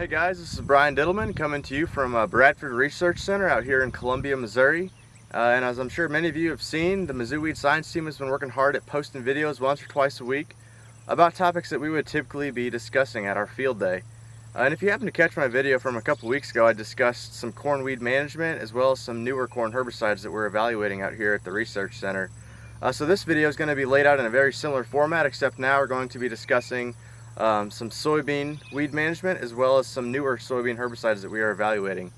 Hey guys, this is Brian Dintelmann coming to you from Bradford Research Center out here in Columbia, Missouri. And as I'm sure many of you have seen, the Mizzou Weed Science team has been working hard at posting videos once or twice a week about topics that we would typically be discussing at our field day. And if you happen to catch my video from a couple weeks ago, I discussed some corn weed management as well as some newer corn herbicides that we're evaluating out here at the Research Center. So this video is going to be laid out in a very similar format, except now we're going to be discussing some soybean weed management as well as some newer soybean herbicides that we are evaluating.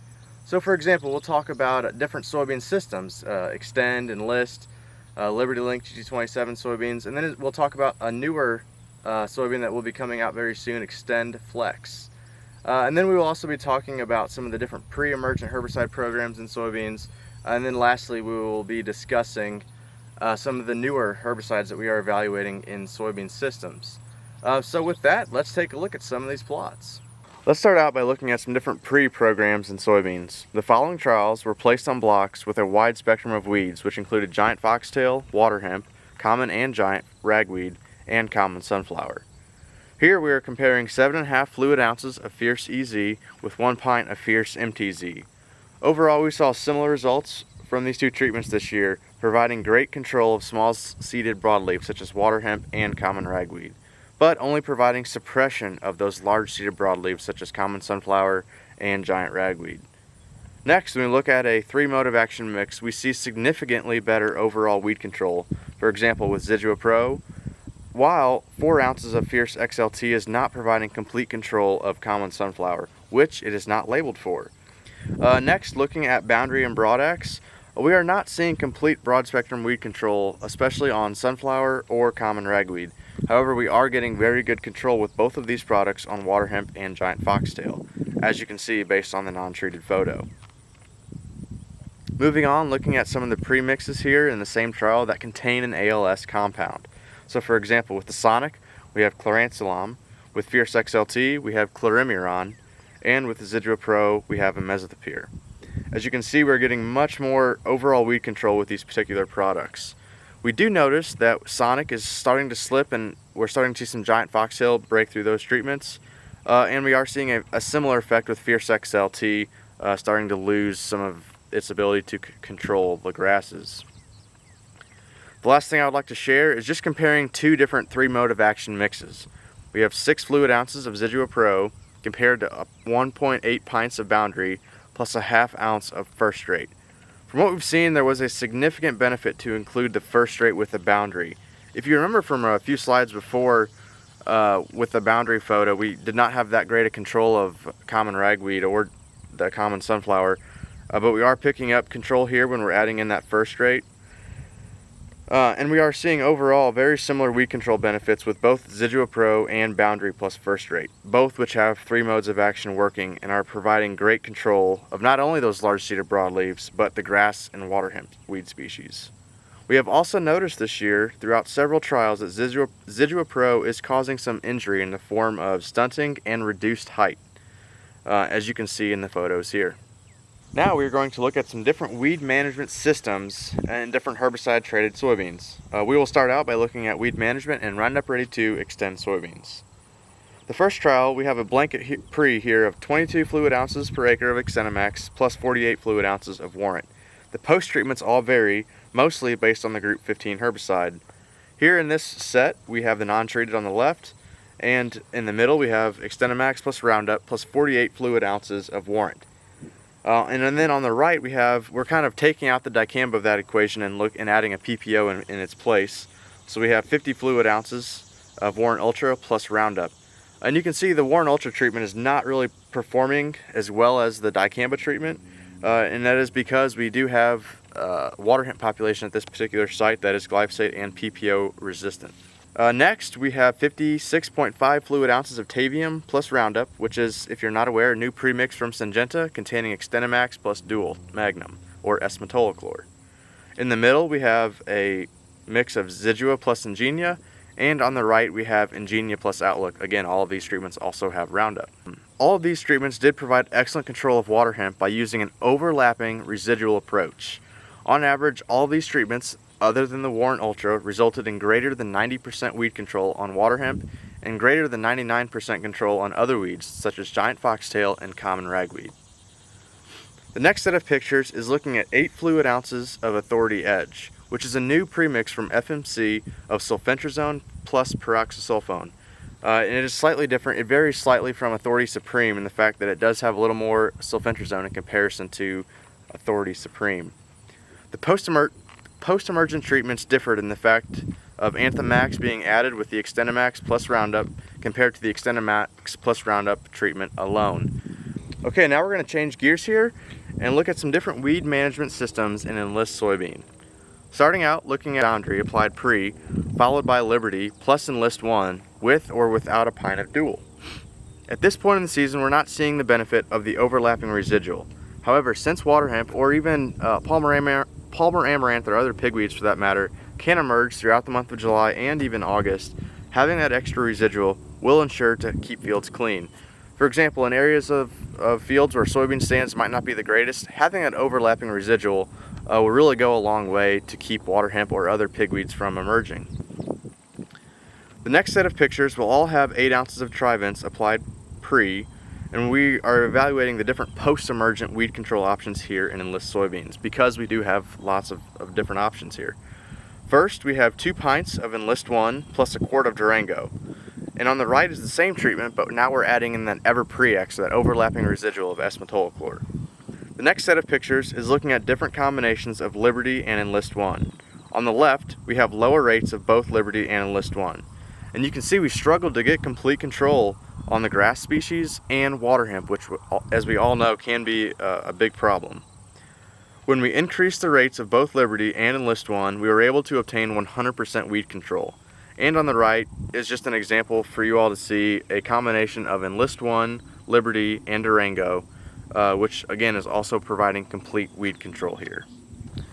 So for example, we'll talk about different soybean systems, Xtend, Enlist, LibertyLink GT27 soybeans, and then we'll talk about a newer soybean that will be coming out very soon, XtendFlex. And then we will also be talking about some of the different pre-emergent herbicide programs in soybeans, and then lastly we will be discussing some of the newer herbicides that we are evaluating in soybean systems. So with that, let's take a look at some of these plots. Let's start out by looking at some different pre-programs in soybeans. The following trials were placed on blocks with a wide spectrum of weeds, which included giant foxtail, water hemp, common and giant ragweed, and common sunflower. Here we are comparing 7.5 fluid ounces of Fierce EZ with 1 pint of Fierce MTZ. Overall, we saw similar results from these two treatments this year, providing great control of small-seeded broadleaf such as water hemp and common ragweed, but only providing suppression of those large-seeded broadleaves such as common sunflower and giant ragweed. Next, when we look at a 3-mode of action mix, we see significantly better overall weed control, for example with Zidua Pro, while 4 ounces of Fierce XLT is not providing complete control of common sunflower, which it is not labeled for. Next, looking at Boundary and Broad X, we are not seeing complete broad-spectrum weed control, especially on sunflower or common ragweed. However, we are getting very good control with both of these products on water hemp and giant foxtail, as you can see based on the non-treated photo. Moving on, looking at some of the premixes here in the same trial that contain an ALS compound. So for example, with the Sonic, we have chloranthalam, with Fierce XLT, we have chlorimuron, and with the Zidua Pro, we have imazethapyr. As you can see, we're getting much more overall weed control with these particular products. We do notice that Sonic is starting to slip, and we're starting to see some giant foxtail break through those treatments. And we are seeing a similar effect with Fierce XLT starting to lose some of its ability to control the grasses. The last thing I would like to share is just comparing two different 3-mode of action mixes. We have 6 fluid ounces of Zidua Pro compared to 1.8 pints of Boundary plus a ½ ounce of First Rate. From what we've seen, there was a significant benefit to include the First Rate with the Boundary. If you remember from a few slides before with the Boundary photo, we did not have that great a control of common ragweed or the common sunflower, but we are picking up control here when we're adding in that First Rate. And we are seeing overall very similar weed control benefits with both Zidua Pro and Boundary plus First Rate, both which have 3 modes of action working and are providing great control of not only those large-seeded broadleaves, but the grass and water hemp weed species. We have also noticed this year throughout several trials that Zidua Pro is causing some injury in the form of stunting and reduced height, as you can see in the photos here. Now we are going to look at some different weed management systems and different herbicide-treated soybeans. We will start out by looking at weed management and Roundup Ready 2 Xtend soybeans. The first trial, we have a blanket pre here of 22 fluid ounces per acre of XtendMax plus 48 fluid ounces of Warrant. The post-treatments all vary, mostly based on the Group 15 herbicide. Here in this set, we have the non-treated on the left, and in the middle we have XtendMax plus Roundup plus 48 fluid ounces of Warrant. And then on the right we're kind of taking out the dicamba of that equation and adding a PPO in its place. So we have 50 fluid ounces of Warrant Ultra plus Roundup. And you can see the Warrant Ultra treatment is not really performing as well as the dicamba treatment. And that is because we do have water hemp population at this particular site that is glyphosate and PPO resistant. Next, we have 56.5 fluid ounces of Tavium plus Roundup, which is, if you're not aware, a new premix from Syngenta containing XtendMax plus Dual Magnum, or S-metolachlor. In the middle, we have a mix of Zidua plus Ingenia, and on the right, we have Ingenia plus Outlook. Again, all of these treatments also have Roundup. All of these treatments did provide excellent control of water hemp by using an overlapping residual approach. On average, all these treatments, other than the Warrant Ultra, resulted in greater than 90% weed control on water hemp and greater than 99% control on other weeds such as giant foxtail and common ragweed. The next set of pictures is looking at 8 fluid ounces of Authority Edge, which is a new premix from FMC of sulfentrazone plus peroxysulfone. And it is slightly different. It varies slightly from Authority Supreme in the fact that it does have a little more sulfentrazone in comparison to Authority Supreme. The post-emergent treatments differed in the fact of Anthemax being added with the XtendiMax plus Roundup compared to the XtendiMax plus Roundup treatment alone. Okay, now we're going to change gears here and look at some different weed management systems in Enlist soybean. Starting out looking at Boundary applied pre, followed by Liberty plus Enlist 1 with or without a pine of dual. At this point in the season, we're not seeing the benefit of the overlapping residual. However, since water hemp or even Palmer amaranth or other pigweeds for that matter can emerge throughout the month of July and even August, having that extra residual will ensure to keep fields clean. For example, in areas of fields where soybean stands might not be the greatest, having that overlapping residual will really go a long way to keep water hemp or other pigweeds from emerging. The next set of pictures will all have 8 ounces of Trivents applied pre, and we are evaluating the different post-emergent weed control options here in Enlist soybeans because we do have lots of different options here. First, we have 2 pints of Enlist 1 plus a quart of Durango. And on the right is the same treatment, but now we're adding in that Ever-Pre-X, so that overlapping residual of S-metolachlor. The next set of pictures is looking at different combinations of Liberty and Enlist 1. On the left, we have lower rates of both Liberty and Enlist 1. And you can see we struggled to get complete control on the grass species and water hemp, which, as we all know, can be a big problem. When we increased the rates of both Liberty and Enlist 1, we were able to obtain 100% weed control. And on the right is just an example for you all to see a combination of Enlist 1, Liberty, and Durango, which again is also providing complete weed control here.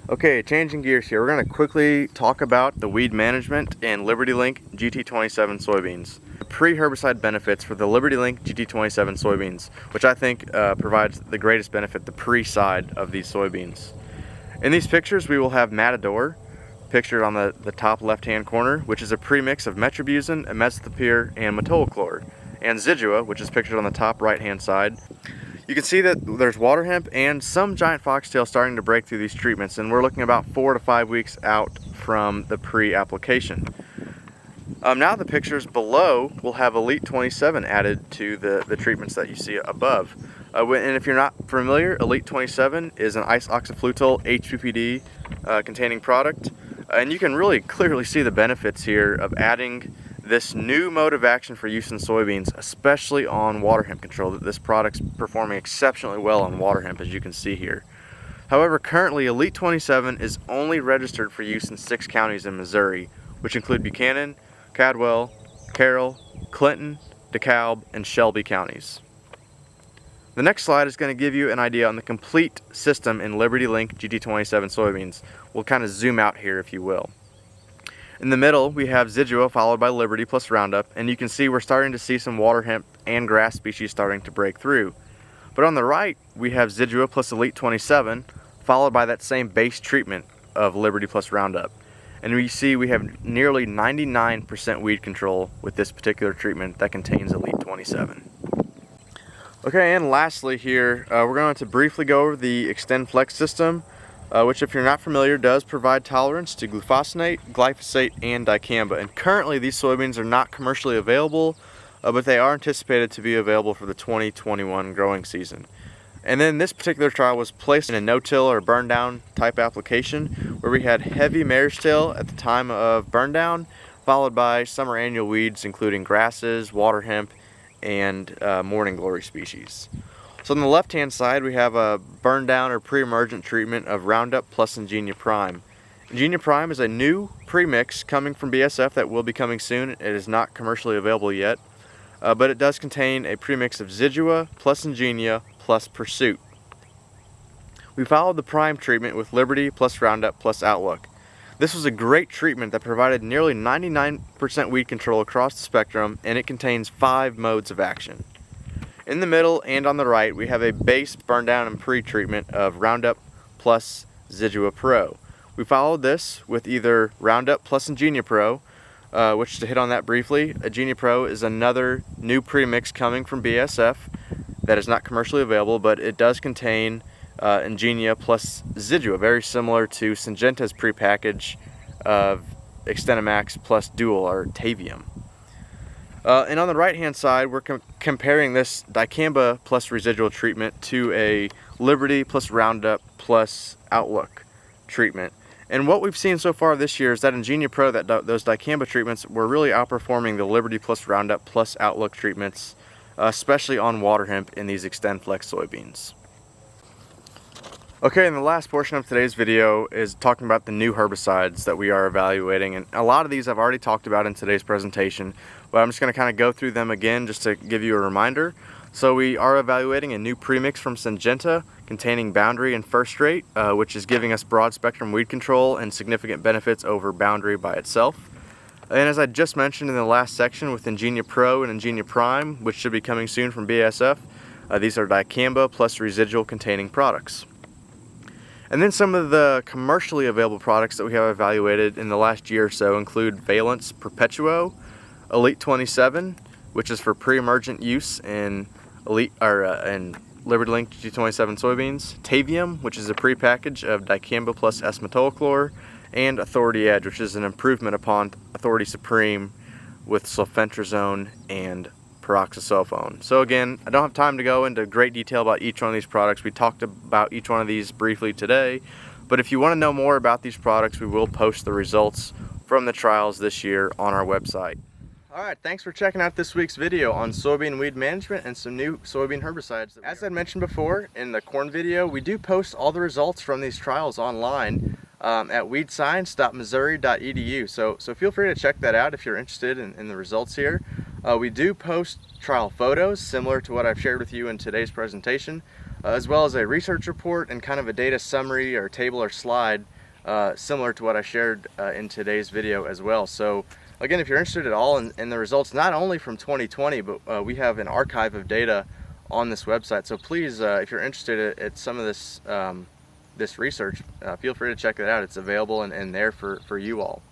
Okay, changing gears here, we're going to quickly talk about the weed management in LibertyLink GT27 soybeans. The pre-herbicide benefits for the LibertyLink GT27 soybeans, which I think provides the greatest benefit, the pre-side of these soybeans. In these pictures, we will have Matador, pictured on the top left-hand corner, which is a premix of metribuzin, imesethapyr, and metolachlor, and Zidua, which is pictured on the top right-hand side. You can see that there's water hemp and some giant foxtail starting to break through these treatments, and we're looking about 4 to 5 weeks out from the pre-application. Now the pictures below will have Elite 27 added to the treatments that you see above. And if you're not familiar, Elite 27 is an isoxaflutol HPPD containing product, and you can really clearly see the benefits here of adding this new mode of action for use in soybeans, especially on water hemp control. That this product's performing exceptionally well on water hemp, as you can see here. However, currently Elite 27 is only registered for use in 6 counties in Missouri, which include Buchanan, Cadwell, Carroll, Clinton, DeKalb, and Shelby counties. The next slide is going to give you an idea on the complete system in LibertyLink GT27 soybeans. We'll kind of zoom out here, if you will. In the middle, we have Zidua followed by Liberty plus Roundup, and you can see we're starting to see some water hemp and grass species starting to break through. But on the right, we have Zidua plus Elite 27, followed by that same base treatment of Liberty plus Roundup. And we see we have nearly 99% weed control with this particular treatment that contains Elite 27. Okay, and lastly here, we're going to briefly go over the XtendFlex system, which, if you're not familiar, does provide tolerance to glufosinate, glyphosate, and dicamba. And currently these soybeans are not commercially available, but they are anticipated to be available for the 2021 growing season. And then this particular trial was placed in a no-till or burn-down type application, where we had heavy mare's tail at the time of burn-down, followed by summer annual weeds including grasses, water hemp, and morning glory species. So on the left-hand side, we have a burn-down or pre-emergent treatment of Roundup plus Ingenia Prime. Ingenia Prime is a new premix coming from BSF that will be coming soon. It is not commercially available yet, but it does contain a premix of Zidua plus Ingenia plus Pursuit. We followed the Prime treatment with Liberty plus Roundup plus Outlook. This was a great treatment that provided nearly 99% weed control across the spectrum, and it contains 5 modes of action. In the middle and on the right, we have a base burn down and pre-treatment of Roundup plus Zidua Pro. We followed this with either Roundup plus Ingenia Pro, which, to hit on that briefly, Ingenia Pro is another new premix coming from BASF that is not commercially available, but it does contain Ingenia plus Zidua, very similar to Syngenta's prepackage of XtendMax plus Dual, or Tavium. And on the right hand side, we're comparing this dicamba plus residual treatment to a Liberty plus Roundup plus Outlook treatment. And what we've seen so far this year is that Ingenia Pro, those dicamba treatments were really outperforming the Liberty plus Roundup plus Outlook treatments, especially on water hemp in these XtendFlex soybeans. Okay, and the last portion of today's video is talking about the new herbicides that we are evaluating, and a lot of these I've already talked about in today's presentation, but I'm just going to kind of go through them again just to give you a reminder. So we are evaluating a new premix from Syngenta containing Boundary and First Rate, which is giving us broad spectrum weed control and significant benefits over Boundary by itself. And as I just mentioned in the last section with Ingenia Pro and Ingenia Prime, which should be coming soon from BASF, these are dicamba plus residual containing products. And then some of the commercially available products that we have evaluated in the last year or so include Valence Perpetuo, Elite 27, which is for pre-emergent use in LibertyLink GT27 soybeans, Tavium, which is a pre-package of dicamba plus S-metolachlor, and Authority Edge, which is an improvement upon Authority Supreme with sulfentrazone and peroxysulfone. So again, I don't have time to go into great detail about each one of these products. We talked about each one of these briefly today, but if you want to know more about these products, we will post the results from the trials this year on our website. Alright, thanks for checking out this week's video on soybean weed management and some new soybean herbicides. As I mentioned before in the corn video, we do post all the results from these trials online at weedscience.missouri.edu, so feel free to check that out if you're interested in the results here. We do post trial photos similar to what I've shared with you in today's presentation, as well as a research report and kind of a data summary or table or slide similar to what I shared in today's video as well. So again, if you're interested at all in the results, not only from 2020, but we have an archive of data on this website. So please, if you're interested at some of this this research, feel free to check it out. It's available and there for you all.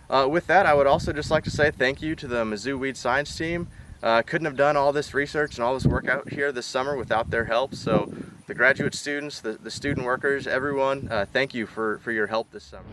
With that, I would also just like to say thank you to the Mizzou Weed Science team. Couldn't have done all this research and all this work out here this summer without their help. So the graduate students, the student workers, everyone, thank you for your help this summer.